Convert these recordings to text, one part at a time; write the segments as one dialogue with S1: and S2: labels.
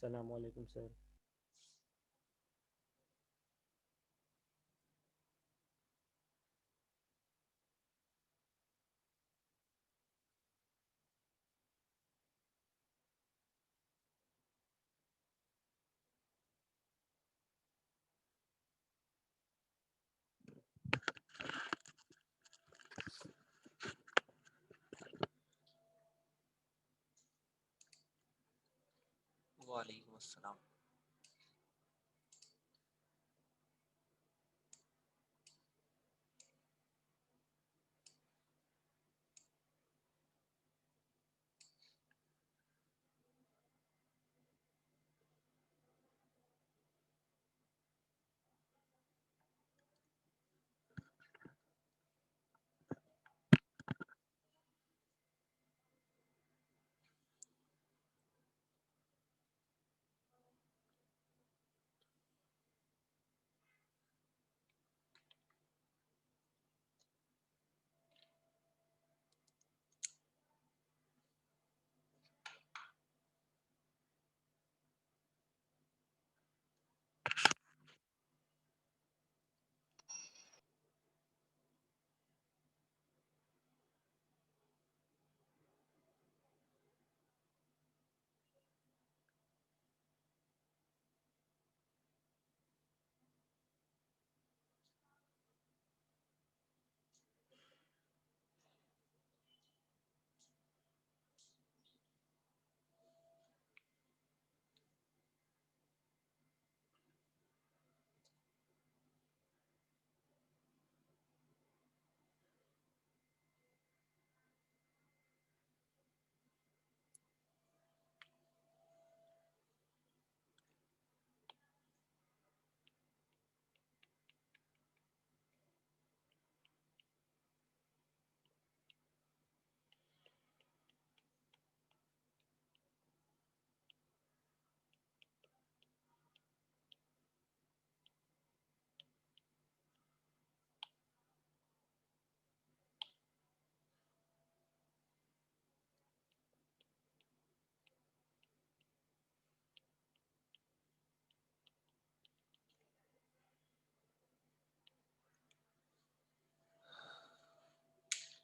S1: अस्सलाम वालेकुम सर।
S2: वालेकुम अस्सलाम।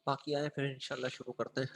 S2: बाकी आए फिर इंशाल्लाह शुरू करते हैं।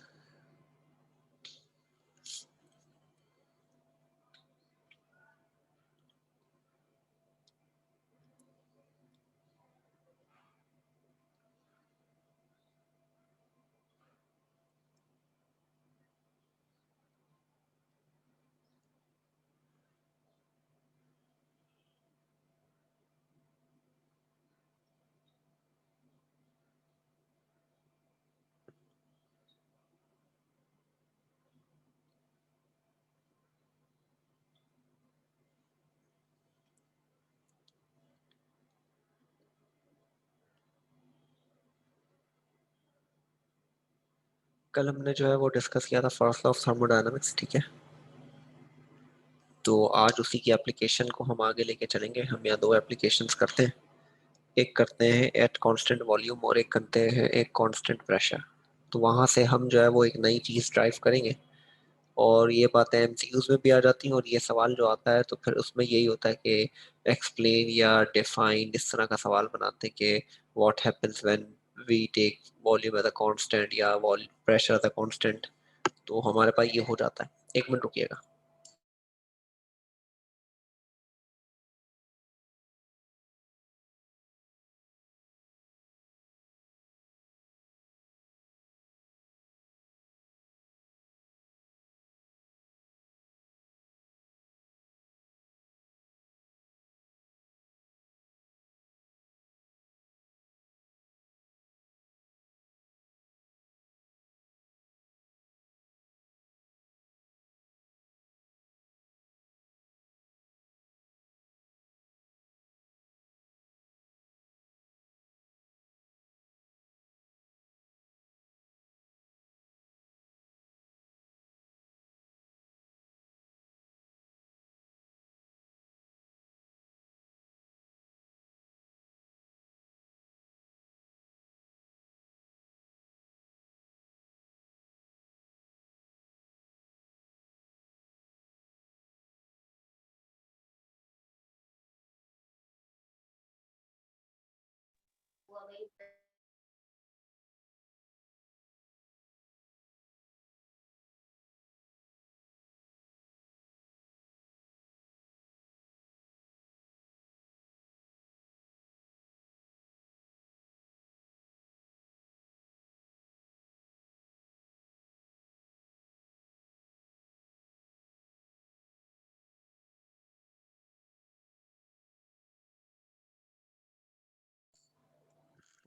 S2: कल हमने जो है वो डिस्कस किया था फर्स्ट लॉ ऑफ थर्मोडायनामिक्स, ठीक है। तो आज उसी की एप्लीकेशन को हम आगे लेके चलेंगे। हम यहाँ दो एप्लीकेशंस करते हैं। एक करते हैं एट कांस्टेंट वॉल्यूम और एक करते हैं एक कांस्टेंट प्रेशर। तो वहां से हम जो है वो एक नई चीज ड्राइव करेंगे और ये बातें एमसीक्यूज में भी आ जाती हैं। और ये सवाल जो आता है तो फिर उसमें यही होता है कि एक्सप्लेन या डिफाइन इस तरह का सवाल बनाते हैं कि what happens when we take volume as a constant या volume pressure as a constant. तो हमारे पास ये हो जाता है। एक मिनट रुकिएगा।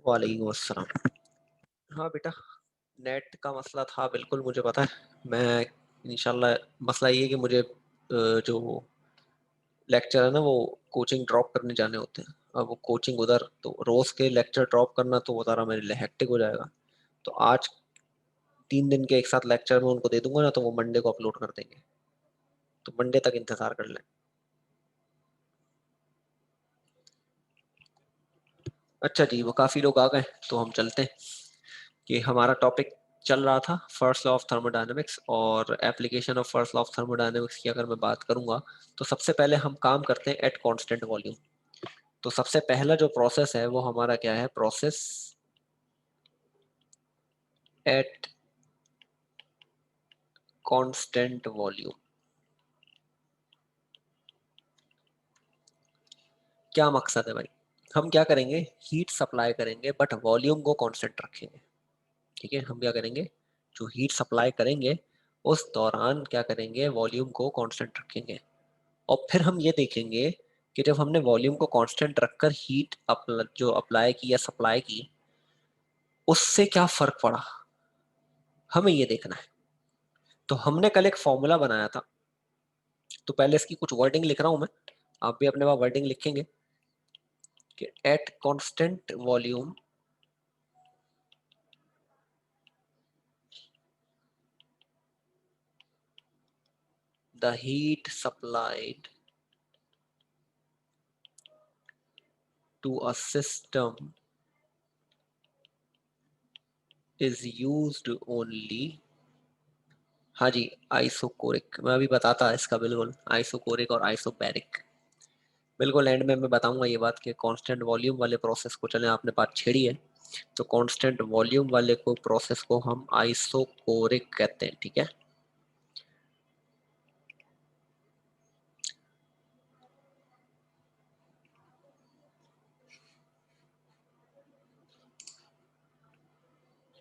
S2: वालेकुम अस्सलाम। हाँ बेटा, नेट का मसला था, बिल्कुल मुझे पता है। मैं इंशाल्लाह, मसला ये है कि मुझे जो लेक्चर है ना वो कोचिंग ड्रॉप करने जाने होते हैं। अब वो कोचिंग उधर, तो रोज के लेक्चर ड्रॉप करना तो वो सारा मेरे लिए हेक्टिक हो जाएगा। तो आज 3 दिन के एक साथ लेक्चर में उनको दे दूंगा ना, तो वो मंडे को अपलोड कर देंगे। तो मंडे तक इंतजार कर लें। अच्छा जी, वो काफी लोग आ गए तो हम चलते हैं। कि हमारा टॉपिक चल रहा था फर्स्ट लॉ ऑफ थर्मोडायनेमिक्स, और application of first law of thermodynamics की अगर मैं बात करूंगा, तो सबसे पहले हम काम करते हैं एट कांस्टेंट वॉल्यूम। तो सबसे पहला जो प्रोसेस है वो हमारा क्या है, प्रोसेस एट कांस्टेंट वॉल्यूम। क्या मकसद है भाई, हम क्या करेंगे, हीट सप्लाई करेंगे बट वॉल्यूम को कांस्टेंट रखेंगे। ठीक है, हम क्या करेंगे, जो हीट सप्लाई करेंगे उस दौरान क्या करेंगे, वॉल्यूम को कांस्टेंट रखेंगे। और फिर हम ये देखेंगे कि जब हमने वॉल्यूम को कांस्टेंट रखकर हीट जो अप्लाई की या सप्लाई की, उससे क्या फर्क पड़ा, हमें ये देखना है। तो हमने कल एक फॉर्मूला बनाया था, तो पहले इसकी कुछ वर्डिंग लिख रहा हूं मैं, आप भी अपने पास वर्डिंग लिखेंगे कि at constant volume the heat supplied to a system is used only। हाँ जी, आइसोकोरिक, मैं अभी बताता इसका, बिल्कुल आइसोकोरिक और आइसोबैरिक। बिल्कुल एंड में मैं बताऊंगा ये बात कि कांस्टेंट वॉल्यूम वाले प्रोसेस को, चले आपने बात छेड़ी है, तो कांस्टेंट वॉल्यूम वाले को प्रोसेस को हम आइसोकोरिक कहते हैं। ठीक है,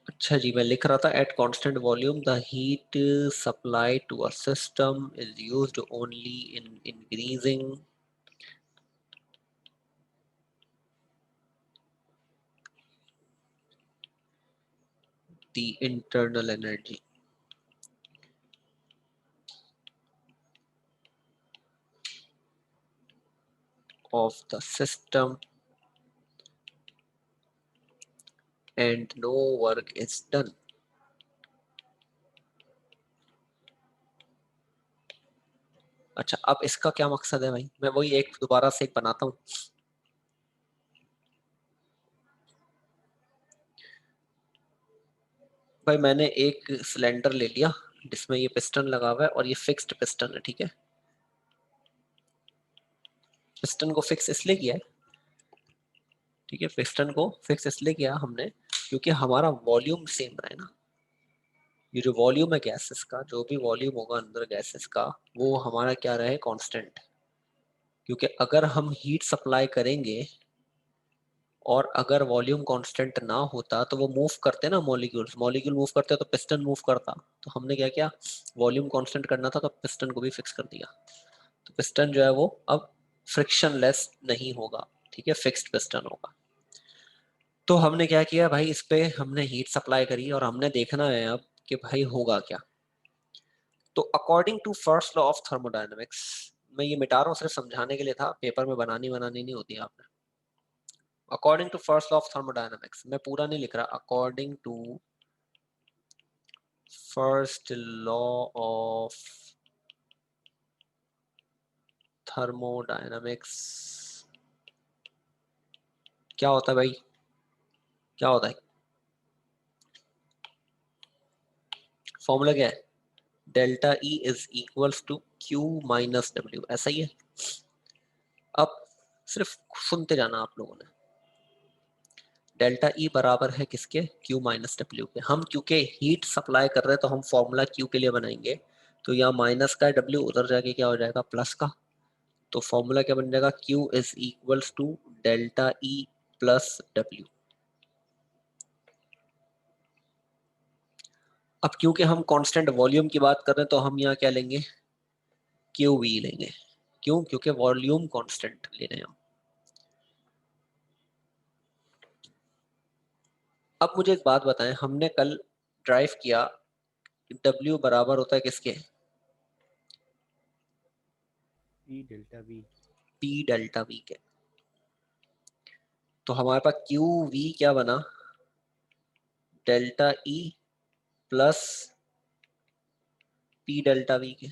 S2: अच्छा जी, मैं लिख रहा था at constant volume the heat supply to a system is used only in increasing the internal energy of the system and no work is done। अच्छा, अब इसका क्या मकसद है भाई, मैं वही एक दोबारा से एक बनाता हूँ। भाई मैंने एक सिलेंडर ले लिया जिसमें ये पिस्टन लगा हुआ है और ये फिक्स्ड पिस्टन है। ठीक है, पिस्टन को फिक्स इसलिए किया है, ठीक है, पिस्टन को फिक्स इसलिए किया हमने क्योंकि हमारा वॉल्यूम सेम रहे ना। ये जो वॉल्यूम है गैसेस का, जो भी वॉल्यूम होगा अंदर गैसेस का, वो हमारा क्या रहे, कांस्टेंट। क्योंकि अगर हम हीट सप्लाई करेंगे और अगर वॉल्यूम कांस्टेंट ना होता तो वो मूव करते ना, मॉलिक्यूल्स मॉलिक्यूल मूव करते तो पिस्टन मूव करता। तो हमने क्या किया, वॉल्यूम कांस्टेंट करना था तो पिस्टन को भी फिक्स कर दिया। तो पिस्टन जो है वो अब फ्रिक्शनलेस नहीं होगा, ठीक है, फिक्स्ड पिस्टन होगा। तो हमने क्या किया भाई, इस पे हमने हीट सप्लाई करी और हमने देखना है अब कि भाई होगा क्या। तो according to first law of thermodynamics, मैं ये मिटा रहा हूँ सिर्फ समझाने के लिए था, पेपर में बनानी बनानी नहीं होती आपने। According to first law of thermodynamics, मैं पूरा नहीं लिख रहा, according to first law of thermodynamics, क्या होता है भाई, क्या होता है, फॉर्मूला क्या है, delta E is equals to Q minus W, ऐसा ही है। अब सिर्फ सुनते जाना आप लोगों ने, डेल्टा ई बराबर है किसके, क्यू माइनस डब्ल्यू के। हम क्योंकि हीट सप्लाई कर रहे हैं तो हम फॉर्मूला क्यू के लिए बनाएंगे, तो यहाँ माइनस का डब्ल्यू उधर जाके क्या हो जाएगा, प्लस का। तो फॉर्मूला क्या बन जाएगा, Q is equals to delta E plus W. अब क्योंकि हम कांस्टेंट वॉल्यूम की बात कर रहे हैं तो हम यहाँ क्या लेंगे, क्यू वी लेंगे। क्यों, क्योंकि वॉल्यूम कांस्टेंट ले रहे हैं हम। अब मुझे एक बात बताएं, हमने कल ड्राइव किया W बराबर होता है किसके?
S1: ई delta we.
S2: P delta V के। तो हमारे पास क्यू वी क्या बना? Delta E plus P delta V के।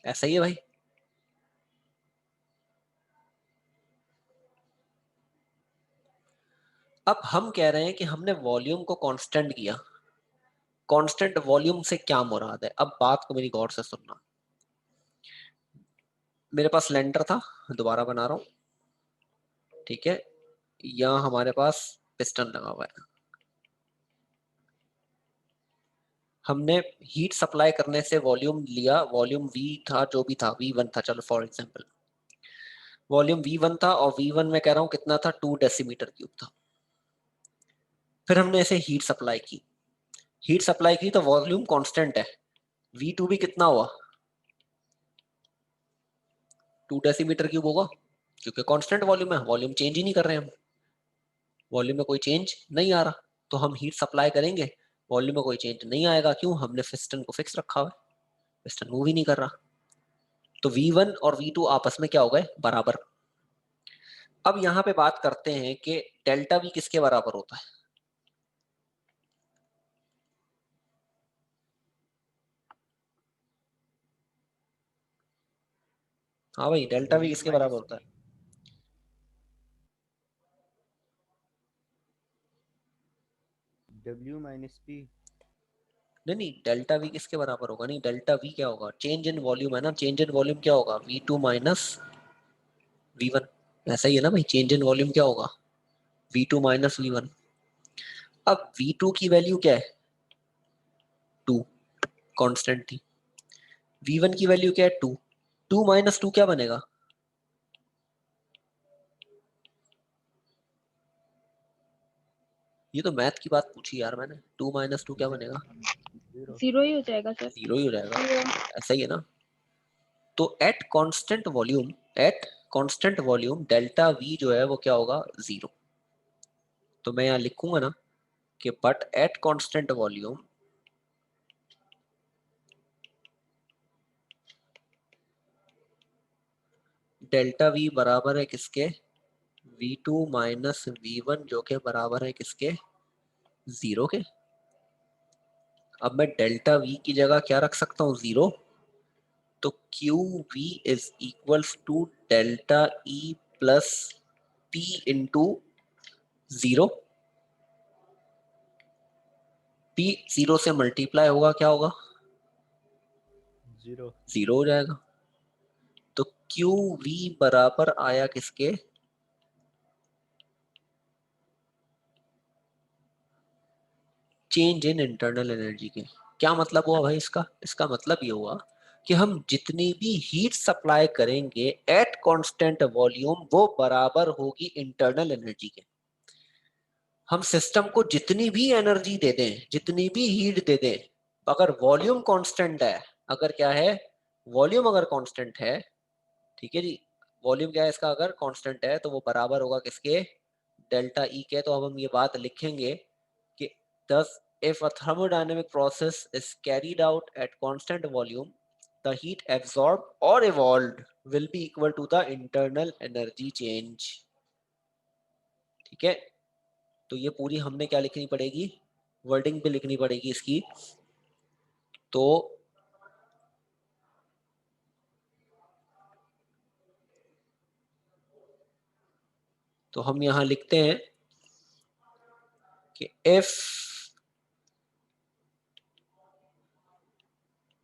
S2: ऐसा ही है भाई। अब हम कह रहे हैं कि हमने वॉल्यूम को कांस्टेंट किया। कांस्टेंट वॉल्यूम से क्या मुराद है? अब बात को मेरी गौर से सुनना। मेरे पास सिलेंडर था, दोबारा बना रहा हूं, ठीक है। यहाँ हमारे पास पिस्टन लगा हुआ है। हमने हीट सप्लाई करने से वॉल्यूम लिया, वॉल्यूम V था, जो भी था, V1 था, चलो फॉर एग्जांपल वॉल्यूम V1 था, और V1 में कह रहा हूं कितना था, 2 डेसीमीटर क्यूब था। फिर हमने इसे हीट सप्लाई की। हीट सप्लाई की तो वॉल्यूम कांस्टेंट है, V2 भी कितना हुआ, 2 डेसीमीटर क्यूब होगा, क्योंकि कांस्टेंट वॉल्यूम है, वॉल्यूम चेंज ही नहीं कर रहे हम, वॉल्यूम में कोई चेंज नहीं आ रहा। तो हम हीट सप्लाई करेंगे, वॉल्यूम में कोई चेंज नहीं आएगा, क्यों? हमने पिस्टन को फिक्स रखा हुआ है, पिस्टन मूव ही नहीं कर रहा। तो V1 और V2 आपस में क्या हो गए, बराबर। अब यहां पे बात करते हैं कि डेल्टा V किसके बराबर होता है? हाँ भाई, डेल्टा V
S1: डब्ल्यू
S2: किसके बराबर
S1: माइनस
S2: होता है?
S1: पी। W minus P.
S2: नहीं नहीं, डेल्टा V किसके बराबर होगा? नहीं, डेल्टा V क्या होगा? चेंज इन वॉल्यूम है ना, चेंज इन वॉल्यूम क्या होगा, V2 माइनस V1। ऐसा ही है ना भाई, चेंज इन वॉल्यूम क्या होगा, V2 माइनस V1। अब V2 की वैल्यू क्या है, 2, कांस्टेंट थी। V1 की वैल्यू क्या है, 2। 2 माइनस 2 क्या बनेगा? ये तो मैथ की बात पूछी यार मैंने, 2 माइनस 2 क्या बनेगा?
S1: जीरो।
S3: जीरो ही हो जाएगा सर।
S2: जीरो ही हो जाएगा।
S3: जीरो।
S2: ऐसा ही है ना। तो eight constant volume delta V जो है वो क्या होगा, 0। तो मैं यहाँ लिखूंगा ना कि but at constant volume delta V बराबर है किसके, V2 माइनस V1, जो के बराबर है किसके, 0 के। अब मैं डेल्टा V की जगह क्या रख सकता हूँ, 0। तो Q V is equals to delta E plus P into 0। P 0 से मल्टीप्लाई होगा, क्या होगा,
S1: जीरो।
S2: 0 हो जाएगा। तो क्यू वी बराबर आया किसके, चेंज इन इंटरनल एनर्जी के। क्या मतलब हुआ भाई इसका? इसका मतलब ये हुआ कि हम जितनी भी हीट सप्लाई करेंगे एट कांस्टेंट वॉल्यूम, वो बराबर होगी इंटरनल एनर्जी के। हम सिस्टम को जितनी भी एनर्जी दे दें, जितनी भी हीट दे दें, अगर वॉल्यूम कांस्टेंट है, अगर क्या है, वॉल्यूम अगर कांस्टेंट है, ठीक है जी, वॉल्यूम क्या है इसका, अगर कांस्टेंट है, तो वो बराबर होगा किसके, डेल्टा ई के। तो अब हम ये बात लिखेंगे कि thus if a thermodynamic process is carried out at constant volume, the heat absorbed or evolved will be equal to the internal energy change। ठीक है। तो ये पूरी हमने क्या लिखनी पड़ेगी, वर्डिंग भी लिखनी पड़ेगी इसकी। तो हम यहां लिखते हैं कि if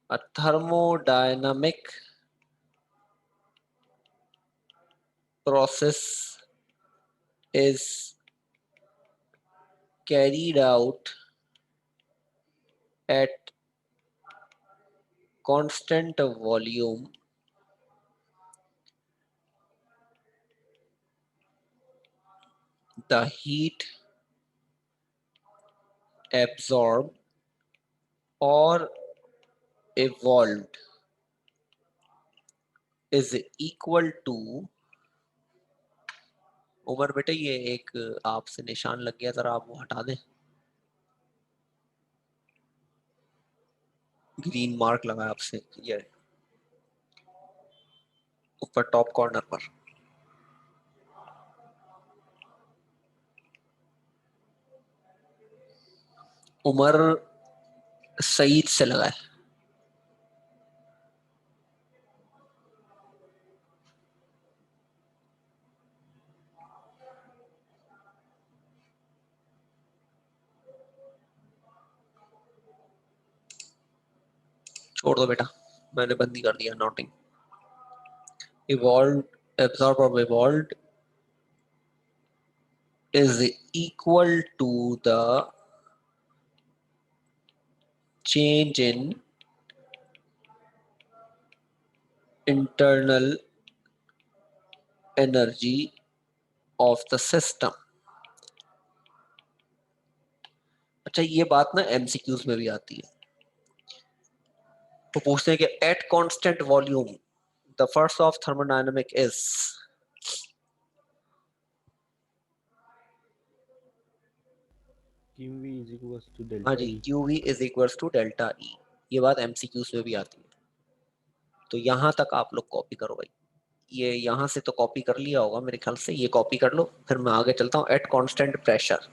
S2: a thermodynamic process is carried out at constant volume, the heat absorbed or evolved is equal to Umar बेटे ये एक आपसे निशान लग गया, जरा आप वो हटा दें, ग्रीन मार्क लगा है आपसे ये ऊपर टॉप कॉर्नर पर। उमर सईद से लगा है। छोड़ दो बेटा, मैंने बंदी कर दिया noting. evolved, absorb or evolved is equal to the change in internal energy of the system। अच्छा ये बात ना एमसीक्यूज में भी आती है, तो पूछते हैं कि at constant volume the first of thermodynamic is.
S1: QV is equals to
S2: हाँ
S1: delta
S2: जी,
S1: E।
S2: QV is equals to delta E, ये बात एमसीक्यूज में भी आती है। तो यहां तक आप लोग कॉपी करो भाई, ये यहां से तो कॉपी कर लिया होगा मेरे ख्याल से, ये कॉपी कर लो, फिर मैं आगे चलता हूँ। एट कांस्टेंट प्रेशर,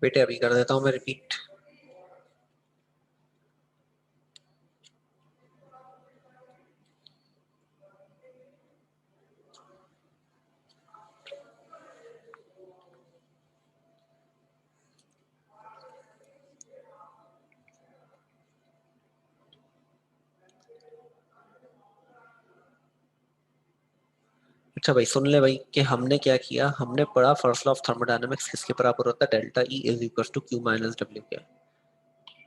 S2: बेटे अभी कर देता हूँ मैं रिपीट। अच्छा भाई सुन ले भाई कि हमने क्या किया, हमने पढ़ा फर्स्ट लॉ ऑफ थर्मोडायनेमिक्स किसके बराबर होता है, delta E is equal to Q minus W के।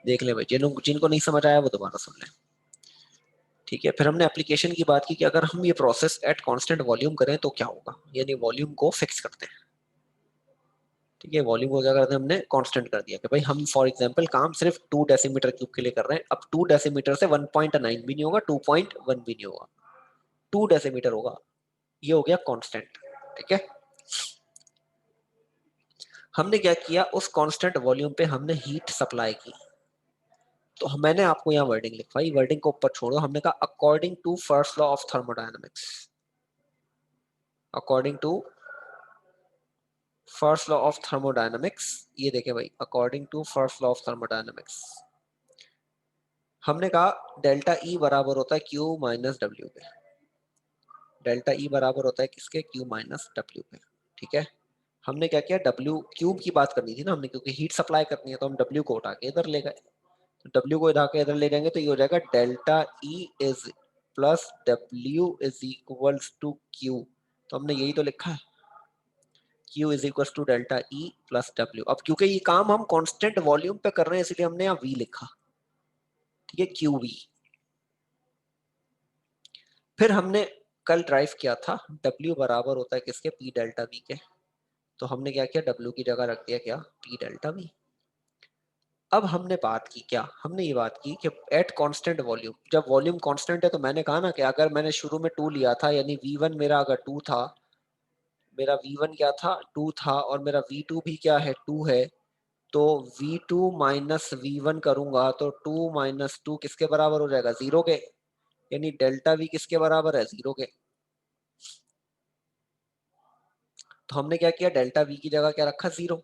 S2: देख ले भाई, जिनको नहीं समझ आया वो दोबारा सुन ले, ठीक है। फिर हमने एप्लीकेशन की बात की कि अगर हम ये प्रोसेस एट कांस्टेंट वॉल्यूम करें तो क्या होगा, यानी वॉल्यूम को फिक्स करते हैं, ठीक है। वॉल्यूम को क्या करते हैं, हमने कांस्टेंट कर दिया कि भाई हम फॉर एग्जांपल काम सिर्फ 2 डेसीमीटर क्यूब के लिए कर रहे हैं। अब 2 डेसीमीटर से 1.9 भी नहीं होगा, 2.1 भी नहीं होगा, 2 डेसीमीटर होगा, ये हो गया कांस्टेंट, ठीक है। हमने क्या किया, उस कांस्टेंट वॉल्यूम पे हमने हीट सप्लाई की। तो मैंने आपको यहाँ वर्डिंग लिखवाई, वर्डिंग को ऊपर छोड़ो, हमने कहा according to first law of thermodynamics, according to first law of thermodynamics, ये देखे भाई, according to first law of thermodynamics हमने कहा डेल्टा ई बराबर होता है क्यू माइनस डब्ल्यू पे, डेल्टा ई बराबर होता है किसके, क्यू माइनस डब्ल्यू पे, ठीक है। हमने क्या किया, डब्ल्यू क्यूब की बात करनी थी ना हमने, क्योंकि हीट सप्लाई करनी है, तो हम डब्ल्यू को उठा के इधर ले गए। डब्ल्यू को उठा के इधर ले जाएंगे तो ये हो जाएगा delta E is plus W is equals to Q. तो हमने यही तो लिखा है, Q is equal to delta E plus W. अब क्योंकि ये काम हम कांस्टेंट वॉल्यूम पे कर रहे हैं इसलिए हमने यहाँ V लिखा, ठीक है, QV। फिर हमने कल ड्राइव किया था W बराबर होता है किसके, P डेल्टा V के। तो हमने क्या किया, W की जगह रख दिया क्या, P डेल्टा V। अब हमने बात की क्या, हमने ये बात की कि एट कांस्टेंट वॉल्यूम, जब वॉल्यूम कांस्टेंट है तो मैंने कहा ना कि अगर मैंने शुरू में 2 लिया था, यानी V1 मेरा अगर 2 था, मेरा V1 क्या था, 2 था, और मेरा V2 भी क्या है, 2 है, तो V2 माइनस V1 करूंगा तो 2 माइनस 2 किसके बराबर हो जाएगा, 0 के, यानी डेल्टा V किसके बराबर है, 0 के। तो हमने क्या किया, डेल्टा V की जगह क्या रखा, 0।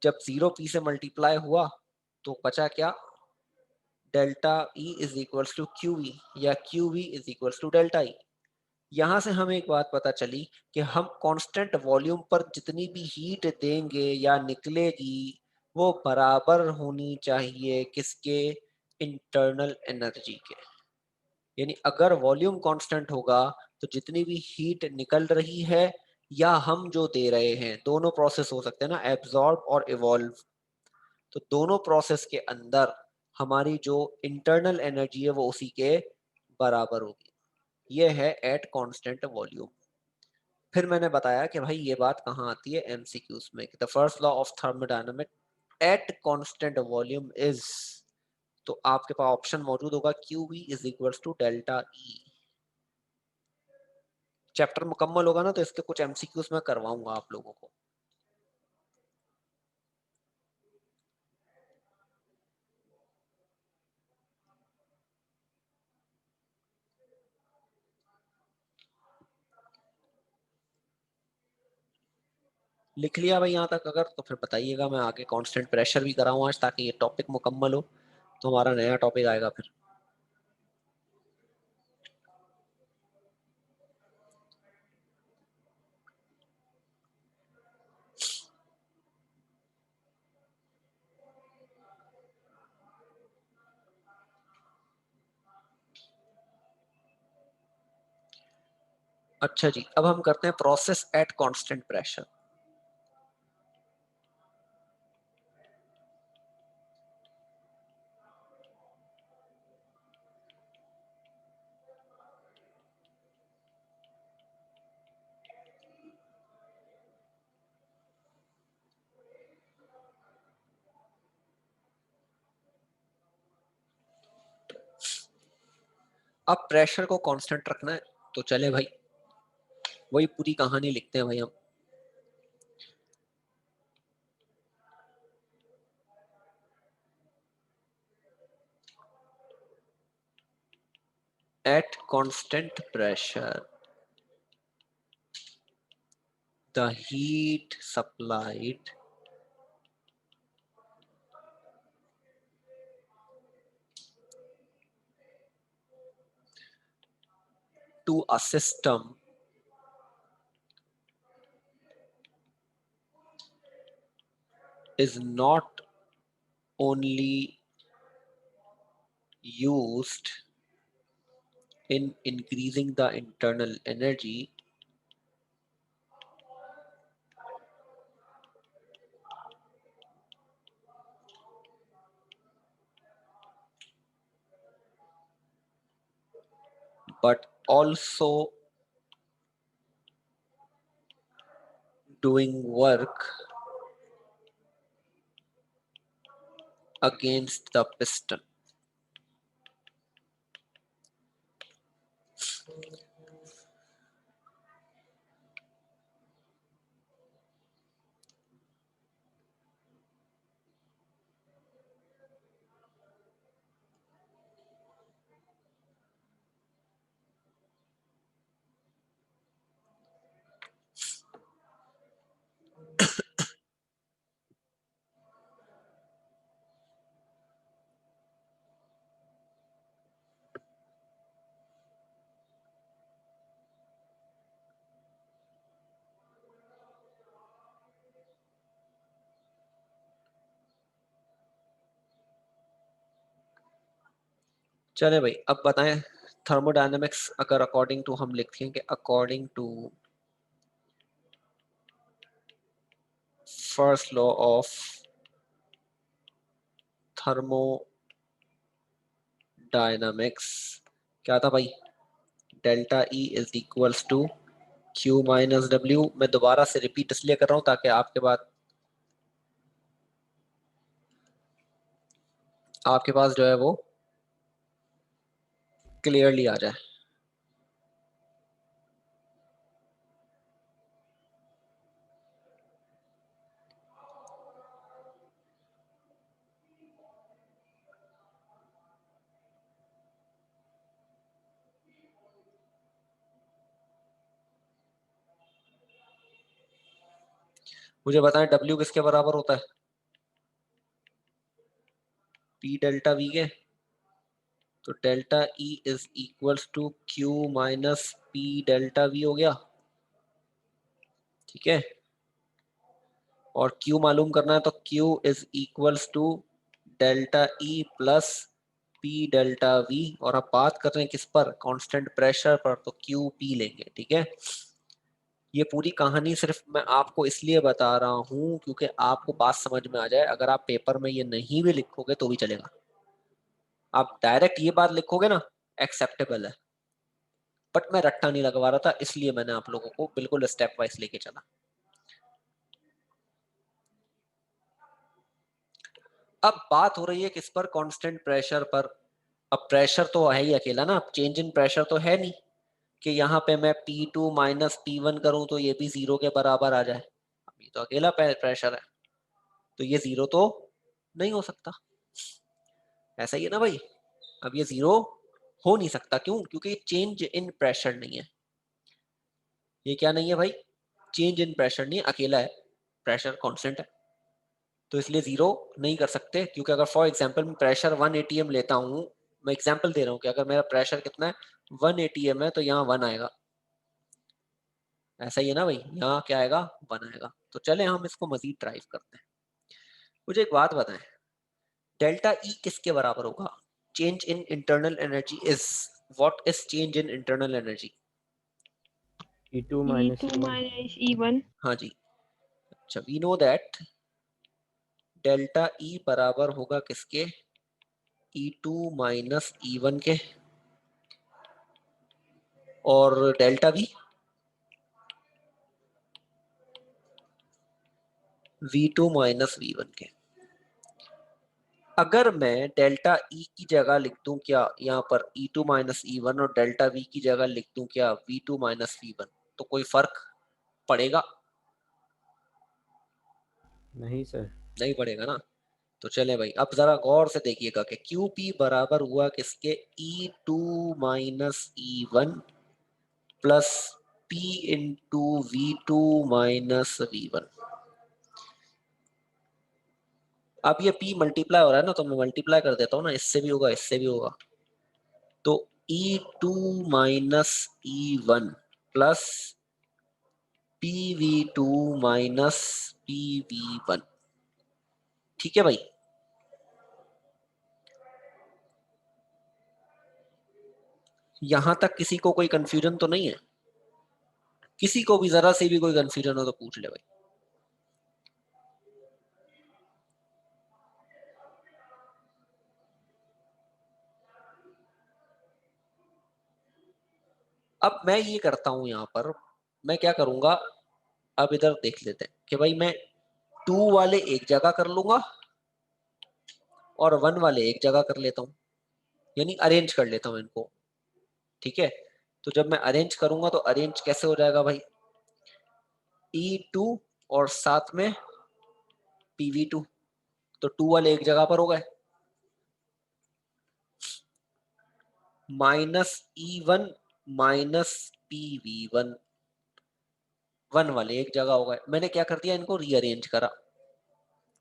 S2: जब 0 P से मल्टीप्लाई हुआ तो बचा क्या, delta E is equals to Q V, या Q V is equals to delta E। यहां से हमें एक बात पता चली कि हम कांस्टेंट वॉल्यूम पर जितनी भी हीट देंगे या निकलेगी वो बराबर होनी चाहिए किसके, इंटरनल एनर्जी के। यानी अगर वॉल्यूम कांस्टेंट होगा तो जितनी भी हीट निकल रही है या हम जो दे रहे हैं, दोनों प्रोसेस हो सकते हैं ना, एब्जॉर्ब और इवॉल्व, तो दोनों प्रोसेस के अंदर हमारी जो इंटरनल एनर्जी है वो उसी के बराबर होगी। ये है एट कांस्टेंट वॉल्यूम। फिर मैंने बताया कि भाई ये बात कहाँ आती है एमसीक्यूज में, the first law of thermodynamic at constant volume is, तो आपके पास ऑप्शन मौजूद होगा Q V is equal to delta E. Chapter मुकम्मल होगा ना तो इसके कुछ एमसीक्यूज मैं करवाऊंगा आप लोगों को। लिख लिया भाई यहाँ तक अगर, तो फिर बताइएगा, मैं आगे कांस्टेंट प्रेशर भी कराऊँ आज ताकि ये टॉपिक मुकम्मल हो, तो हमारा नया टॉपिक आएगा फिर। अच्छा जी, अब हम करते हैं प्रोसेस एट कांस्टेंट प्रेशर। अब प्रेशर को कांस्टेंट रखना है, तो चले भाई वही पूरी कहानी लिखते हैं भाई हम। At constant pressure, the heat supplied to a system is not only used in increasing the internal energy, but also doing work against the piston. चले भाई अब बताएं, थर्मोडायनेमिक्स अगर अकॉर्डिंग टू हम लिखें कि according to first law of thermodynamics क्या था भाई, delta E is equals to Q minus W. मैं दोबारा से रिपीट इसलिए कर रहा हूं ताकि आपके पास जो है वो क्लियरली आ जाए। मुझे बताएं डब्ल्यू किसके बराबर होता है, पी डेल्टा वी के। तो delta E is equals to Q minus P delta V हो गया, ठीक है। और Q मालूम करना है तो Q is equals to delta E plus P delta V. और अब बात कर रहे हैं किस पर, कांस्टेंट प्रेशर पर, तो क्यू पी लेंगे, ठीक है। ये पूरी कहानी सिर्फ मैं आपको इसलिए बता रहा हूं क्योंकि आपको बात समझ में आ जाए। अगर आप पेपर में ये नहीं भी लिखोगे तो भी चलेगा, आप डायरेक्ट ये बात लिखोगे ना, एक्सेप्टेबल है। बट मैं रट्टा नहीं लगवा रहा था, इसलिए मैंने आप लोगों को बिल्कुल स्टेप वाइज लेके चला। अब बात हो रही है किस पर, कांस्टेंट प्रेशर पर। अब प्रेशर तो है ही अकेला ना, अब चेंज इन प्रेशर तो है नहीं कि यहाँ पे मैं P2 माइनस P1 करूं तो ये भी जीरो के बराबर आ जाए। अब ये तो अकेला प्रेशर है, तो ये जीरो तो नहीं हो सकता, ऐसा ही है ना भाई। अब ये जीरो हो नहीं सकता, क्यों? क्योंकि ये चेंज इन प्रेशर नहीं है। ये क्या नहीं है भाई? चेंज इन प्रेशर नहीं है, अकेला है, प्रेशर कांस्टेंट है, तो इसलिए जीरो नहीं कर सकते। क्योंकि अगर फॉर एग्जांपल मैं प्रेशर 1 एटीएम लेता हूँ, मैं एग्जांपल दे रहा हूँ कि अगर मेरा प्रेशर कितना है 1 एटीएम है, तो यहाँ 1 आएगा, ऐसा ही है ना भाई, यहाँ क्या आएगा? 1 आएगा। तो चले हम इसको मजीद ड्राइव करते हैं। मुझे एक बात बताएं, डेल्टा ई किसके बराबर होगा? Change in internal energy is, what is change in internal energy?
S1: E2 minus
S3: E2
S1: E1.
S3: minus E1.
S2: हाँ जी, अच्छा we know that delta E बराबर होगा किसके? E2 माइनस E1 के। और delta we? V2 minus V1 के। अगर मैं डेल्टा ई की जगह लिख दूं क्या यहाँ पर E2 माइनस E1, और डेल्टा वी की जगह लिख दूं क्या V2 माइनस V1, तो कोई फर्क पड़ेगा?
S1: नहीं सर।
S2: नहीं पड़ेगा ना। तो चले भाई, अब जरा गौर से देखिएगा कि QP बराबर हुआ किसके? E2 minus E1 plus P into V2 minus V1। अब ये P मल्टीप्लाई हो रहा है ना, तो मैं मल्टीप्लाई कर देता हूँ ना, इससे भी होगा इससे भी होगा। तो E2 minus E1 plus PV2 minus PV1। ठीक है भाई, यहां तक किसी को कोई कंफ्यूजन तो नहीं है? किसी को भी जरा से भी कोई कंफ्यूजन हो तो पूछ ले भाई। अब मैं ये करता हूं, यहां पर मैं क्या करूंगा, अब इधर देख लेते हैं कि भाई मैं 2 वाले एक जगह कर लूंगा और 1 वाले एक जगह कर लेता हूँ, यानी अरेंज कर लेता हूँ इनको। ठीक है, तो जब मैं अरेंज करूंगा तो अरेंज कैसे हो जाएगा भाई? E2 और साथ में PV2, तो 2 वाले एक जगह पर हो गए, माइनस E1 माइनस PV1, 1 वाले एक जगह हो गए। मैंने क्या कर दिया, इनको रीअरेंज करा।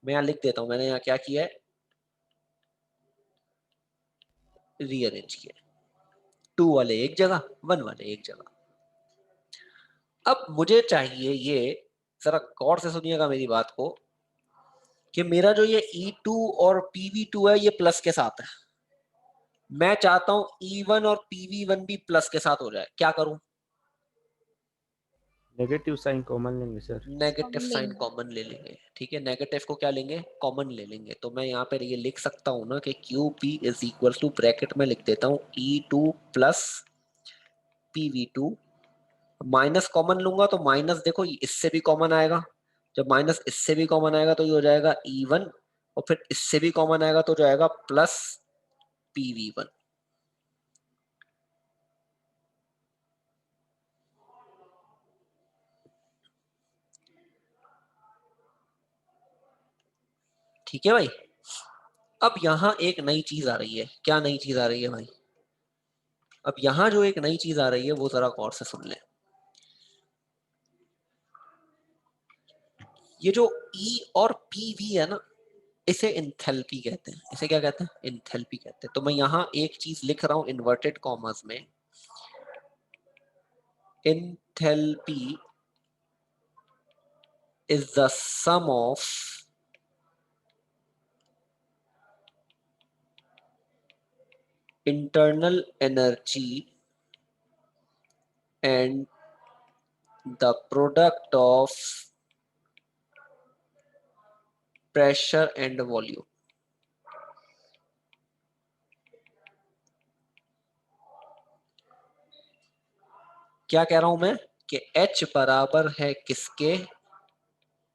S2: मैं यहाँ लिख देता हूँ मैंने यहाँ क्या किया है, रीअरेंज किया। 2 वाले एक जगह, 1 वाले एक जगह। अब मुझे चाहिए ये, जरा गौर से सुनिएगा मेरी बात को, कि मेरा जो ये E2 और PV2 है ये प्लस के साथ है। मैं चाहता हूं E1 और PV1 भी प्लस के साथ हो जाए, क्या करूं?
S1: नेगेटिव साइन कॉमन लेंगे सर।
S2: नेगेटिव साइन कॉमन ले लेंगे। ठीक है, नेगेटिव को क्या लेंगे? कॉमन ले लेंगे। तो मैं यहाँ पर ये लिख सकता हूँ ना कि QP is equal to, bracket में लिख देता हूँ E2 plus PV2, minus common लूंगा तो माइनस देखो इससे भी कॉमन आएगा, जब माइनस इससे भी कॉमन आएगा तो ये हो जाएगा E1, और फिर इससे भी कॉमन आएगा तो जाएगा प्लस PV1। ठीक है भाई, अब यहाँ एक नई चीज आ रही है। क्या नई चीज आ रही है भाई? अब यहाँ जो एक नई चीज आ रही है वो जरा गौर से सुन ले। ये जो E और PV है ना, इसे इंथैल्पी कहते हैं। इसे क्या कहते हैं? इंथैल्पी कहते हैं। तो मैं यहाँ एक चीज लिख रहा हूँ इन्वर्टेड कॉमर्स में, enthalpy is the sum of internal energy and the product of pressure and volume। क्या कह रहा हूं मैं कि H बराबर है किसके,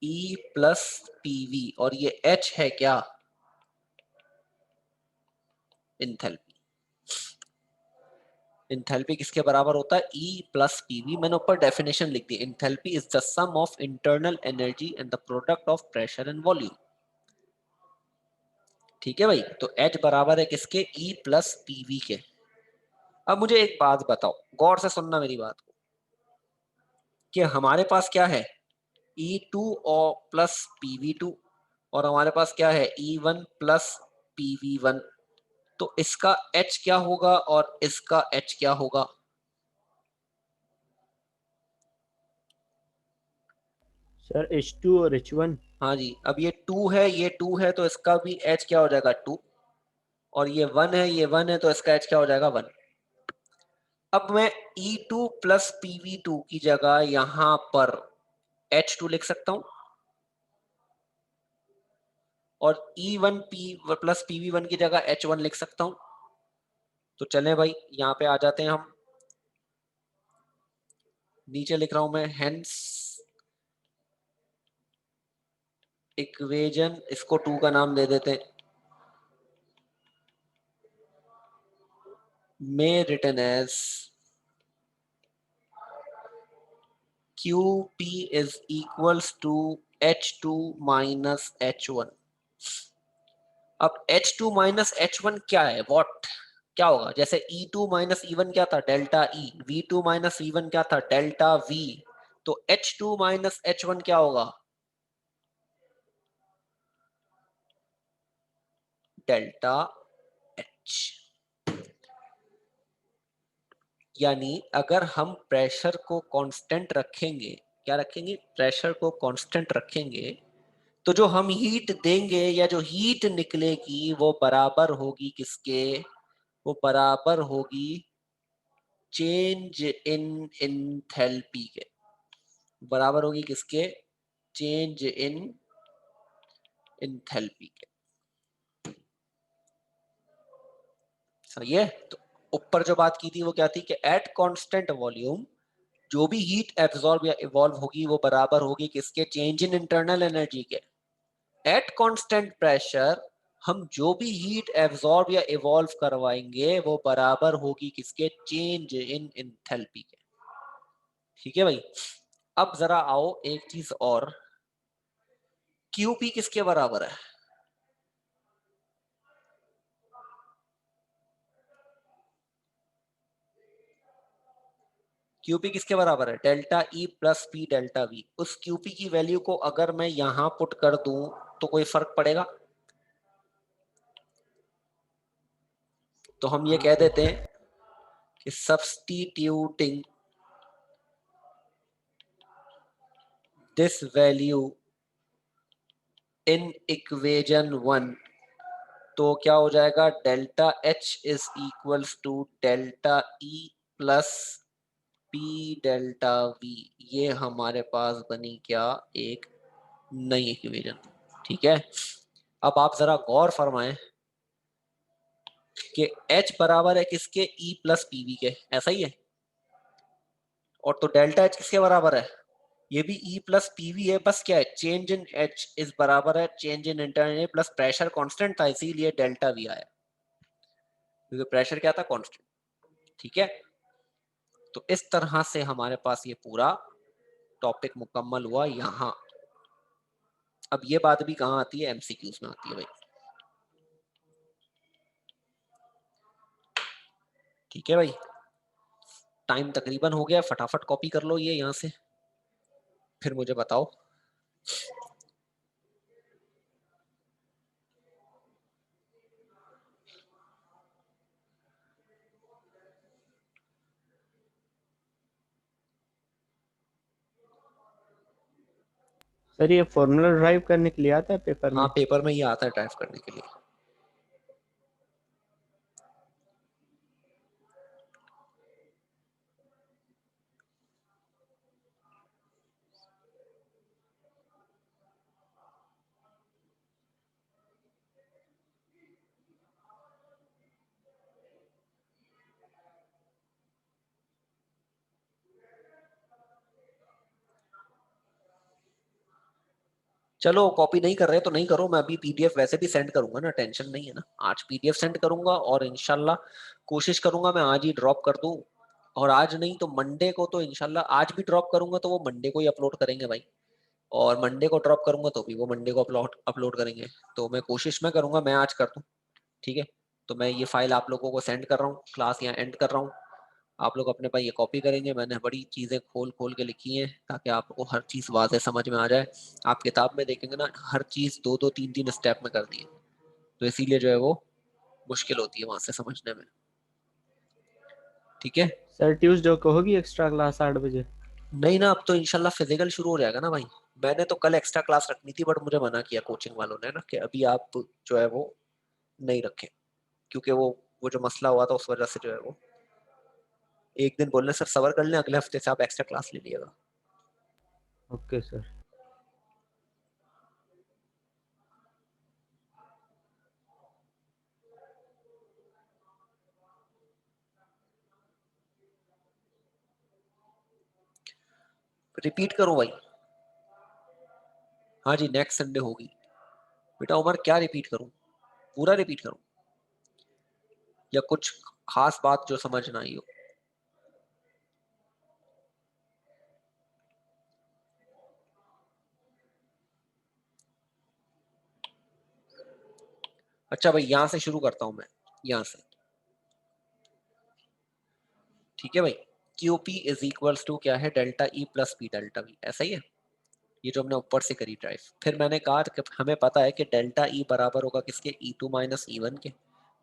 S2: E प्लस पीवी, और ये H है क्या, इंथैल्पी। इंथैल्पी किसके बराबर होता है, E प्लस पीवी। मैंने ऊपर डेफिनेशन लिख दी, enthalpy is the sum of internal energy and the product of pressure and volume. ठीक है भाई, तो H बराबर है किसके, E प्लस पीवी के। अब मुझे एक बात बताओ, गौर से सुनना मेरी बात को, कि हमारे पास क्या है, E2 और प्लस PV2, और हमारे पास क्या है, E1 प्लस PV1। तो इसका H क्या होगा और इसका H क्या होगा।
S1: सर H2 और H1।
S2: हाँ जी, अब ये 2 है, ये 2 है, तो इसका भी H क्या हो जाएगा, 2। और ये 1 है, ये 1 है, तो इसका H क्या हो जाएगा, 1। अब मैं E2 प्लस PV2 की जगह यहां पर H2 लिख सकता हूं, और E1 P प्लस PV1 की जगह H1 लिख सकता हूं। तो चले भाई, यहाँ पे आ जाते हैं हम। नीचे लिख रहा हूं मैं, हेंस इक्वेशन, इसको 2 का नाम दे देते हैं, में written as QP is equals to H2 minus H1। अब H2 माइनस H1 क्या है, व्हाट, क्या होगा, जैसे E2 माइनस E1 क्या था, delta E, V2 minus V1 क्या था, डेल्टा V। तो H2 माइनस H1 क्या होगा, डेल्टा H। यानी अगर हम प्रेशर को कांस्टेंट रखेंगे, क्या रखेंगे, प्रेशर को कांस्टेंट रखेंगे, तो जो हम हीट देंगे या जो हीट निकलेगी वो बराबर होगी किसके, वो बराबर होगी चेंज इन इंथैल्पी के। बराबर होगी किसके, चेंज इन इंथैल्पी के। सही है। तो ऊपर जो बात की थी वो क्या थी, कि एट कांस्टेंट वॉल्यूम जो भी हीट एब्जॉर्ब या इवॉल्व होगी वो बराबर होगी किसके, चेंज इन इंटरनल एनर्जी के। एट कांस्टेंट प्रेशर हम जो भी हीट एब्जॉर्ब या इवॉल्व करवाएंगे वो बराबर होगी किसके, चेंज इन इंथैल्पी के। ठीक है भाई। अब जरा आओ एक चीज और, क्यूपी किसके बराबर है, क्यूपी किसके बराबर है, delta E plus P delta we. उस क्यूपी की वैल्यू को अगर मैं यहां पुट कर दूं तो कोई फर्क पड़ेगा। तो हम ये कह देते हैं कि substituting this value in equation 1, तो क्या हो जाएगा, delta H is equals to delta E plus P delta V. ये हमारे पास बनी क्या, एक नई इक्वेशन। ठीक है। अब आप जरा गौर फरमाएं कि H बराबर है किसके, E प्लस पीवी के, ऐसा ही है। और तो डेल्टा H किसके बराबर है, ये भी E प्लस पीवी है, बस क्या है, चेंज इन H इस बराबर है change in internal plus pressure constant था, इसीलिए डेल्टा V आया, क्योंकि प्रेशर क्या था, कांस्टेंट। ठीक है। तो इस तरह से हमारे पास ये पूरा टॉपिक मुकम्मल हुआ यहाँ। अब ये बात भी कहाँ आती है, एमसीक्यूज में आती है भाई। ठीक है भाई, टाइम तकरीबन हो गया, फटाफट कॉपी कर लो ये यहाँ से, फिर मुझे बताओ।
S1: सर ये फॉर्मूला ड्राइव करने के लिए आता है पेपर
S2: हाँ,
S1: में।
S2: पेपर में ये आता है ड्राइव करने के लिए। चलो कॉपी नहीं कर रहे तो नहीं करो, मैं अभी पीडीएफ वैसे भी सेंड करूंगा ना, टेंशन नहीं है ना। आज पीडीएफ सेंड करूंगा और इंशाल्लाह कोशिश करूंगा मैं आज ही ड्रॉप कर दूं, और आज नहीं तो मंडे को, तो इंशाल्लाह आज भी ड्रॉप करूंगा तो वो मंडे को ही अपलोड करेंगे भाई, और मंडे को ड्रॉप करूंगा तो भी वो मंडे को अपलोड अपलोड करेंगे। तो मैं कोशिश में करूंगा मैं आज कर दूं, ठीक है। तो मैं ये फाइल आप लोगों को सेंड कर रहा हूँ, क्लास यहाँ एंड कर रहा हूँ। आप लोग अपने पास ये कॉपी करेंगे, मैंने बड़ी चीज़ें खोल खोल के लिखी हैं ताकि आपको हर चीज़ वाज़े समझ में आ जाए। आप किताब में देखेंगे ना, हर चीज़ दो दो तीन तीन स्टेप में कर दी है, तो इसीलिए जो है वो मुश्किल होती है वहाँ से समझने में, ठीक है।
S1: सर ट्यूसडे को होगी एक्स्ट्रा क्लास 8 बजे?
S2: नहीं ना, अब तो इंशाल्लाह फिजिकल शुरू हो जाएगा ना भाई। मैंने तो कल एक्स्ट्रा क्लास रखनी थी बट मुझे मना किया कोचिंग वालों ने ना, कि अभी आप जो है वो नहीं रखें, क्योंकि वो जो मसला हुआ था उस वजह से जो है वो एक दिन बोलने सर सबर कर लें, अगले हफ्ते से आप एक्स्ट्रा क्लास ले लीजिएगा।
S1: Okay sir.
S2: रिपीट करो भाई। हाँ जी, नेक्स्ट संडे होगी। बेटा उमर क्या रिपीट करूं, पूरा रिपीट करूं या कुछ खास बात जो समझ ना आई हो? अच्छा भाई, यहां से शुरू करता हूं मैं, यहां से, ठीक है भाई। Q P is equals to क्या है, delta E plus P delta V, ऐसा ही है। ये जो हमने ऊपर से करी ड्राइव, फिर मैंने कहा कि हमें पता है कि डेल्टा ई बराबर होगा किसके, E two minus E one के,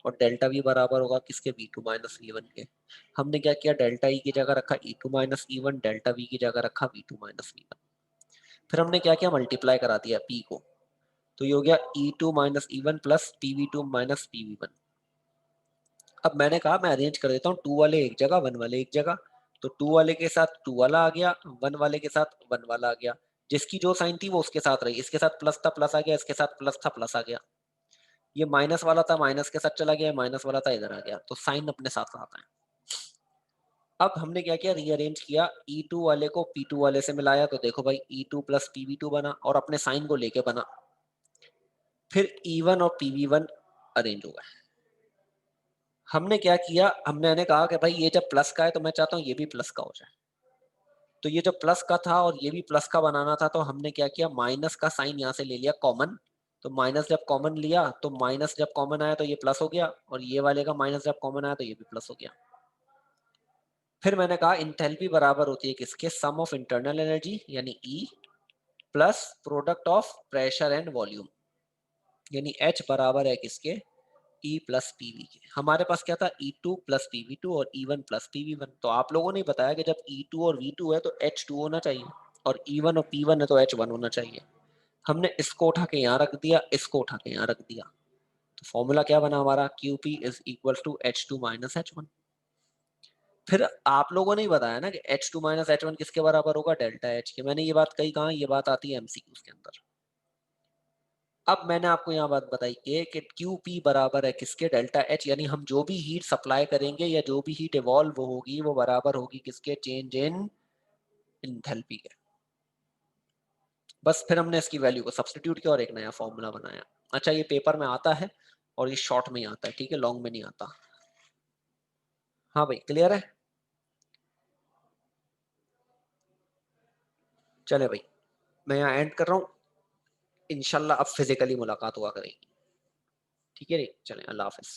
S2: और डेल्टा वी बराबर होगा किसके, V two minus V one के। हमने क्या किया, डेल्टा ई की जगह रखा E two minus E one, delta V की जगह रखा V two minus V one. फिर हमने क्या किया, मल्टीप्लाई करा दिया पी को, तो ये हो गया E two minus E one plus P V two minus P V one. अब मैंने कहा मैं अरेंज कर देता हूँ, टू वाले एक जगह वन वाले एक जगह, तो टू वाले के साथ टू वाला आ गया, वन वाले के साथ वन वाला आ गया, जिसकी जो साइन थी वो उसके साथ रही, इसके साथ प्लस था प्लस आ गया, इसके साथ प्लस था प्लस आ गया, ये माइनस वाला था माइनस के साथ चला गया, माइनस वाला था इधर आ गया, तो साइन अपने साथ आता है। अब हमने क्या किया, रीअरेंज किया, E2 वाले को P2 वाले से मिलाया, तो देखो भाई E2 प्लस PV2 बना, और अपने साइन को लेके बना। फिर E1 और PV1 अरेंज हो गए। हमने क्या किया, हमने कहा कि भाई ये जब प्लस का है तो मैं चाहता हूँ ये भी प्लस का हो जाए, तो ये जो प्लस का था और ये भी प्लस का बनाना था, तो हमने क्या किया, माइनस का साइन यहाँ से ले लिया कॉमन, तो माइनस जब कॉमन लिया तो माइनस जब कॉमन आया तो ये प्लस हो गया, और ये वाले का माइनस जब कॉमन आया तो ये भी प्लस हो गया। फिर मैंने कहा इंथैल्पी बराबर होती है किसके, सम ऑफ इंटरनल एनर्जी यानी E plus product of pressure and volume, यानी एच बराबर है किसके, ई प्लस पीवी के। हमारे पास क्या था, ई टू प्लस पीवी टू और ई वन प्लस पीवी वन। तो आप लोगों ने बताया कि जब ई टू और वी टू है तो एच टू होना चाहिए, और ई वन और पी वन है तो एच वन होना चाहिए। हमने इसको उठा के यहाँ रख दिया, इसको उठा के यहाँ रख दिया, तो फॉर्मूला क्या बना हमारा, Q P is equal to H two minus H one. फिर आप लोगों ने ही बताया ना कि H two minus H one किसके बराबर होगा, डेल्टा एच के। मैंने ये बात कही कहाँ, ये बात आती है एमसीक्यूज के अंदर। अब मैंने आपको यहाँ बात बताई कि क्यू पी बराबर है किसके, डेल्टा एच, यानी हम जो भी हीट सप्लाई करेंगे या जो भी हीट इवॉल्व होगी वो बराबर होगी किसके, चेंज इन इंथैल्पी के। बस फिर हमने इसकी वैल्यू को सब्स्टिट्यूट किया और एक नया फॉर्मूला बनाया। अच्छा ये पेपर में आता है और ये शॉर्ट में ही आता है, ठीक है, लॉन्ग में नहीं आता। हाँ भाई क्लियर है, चले भाई मैं यहाँ एंड कर रहा हूँ, इंशाल्लाह अब फिजिकली मुलाकात हुआ करेगी, ठीक है, चलें, अल्लाह हाफिज।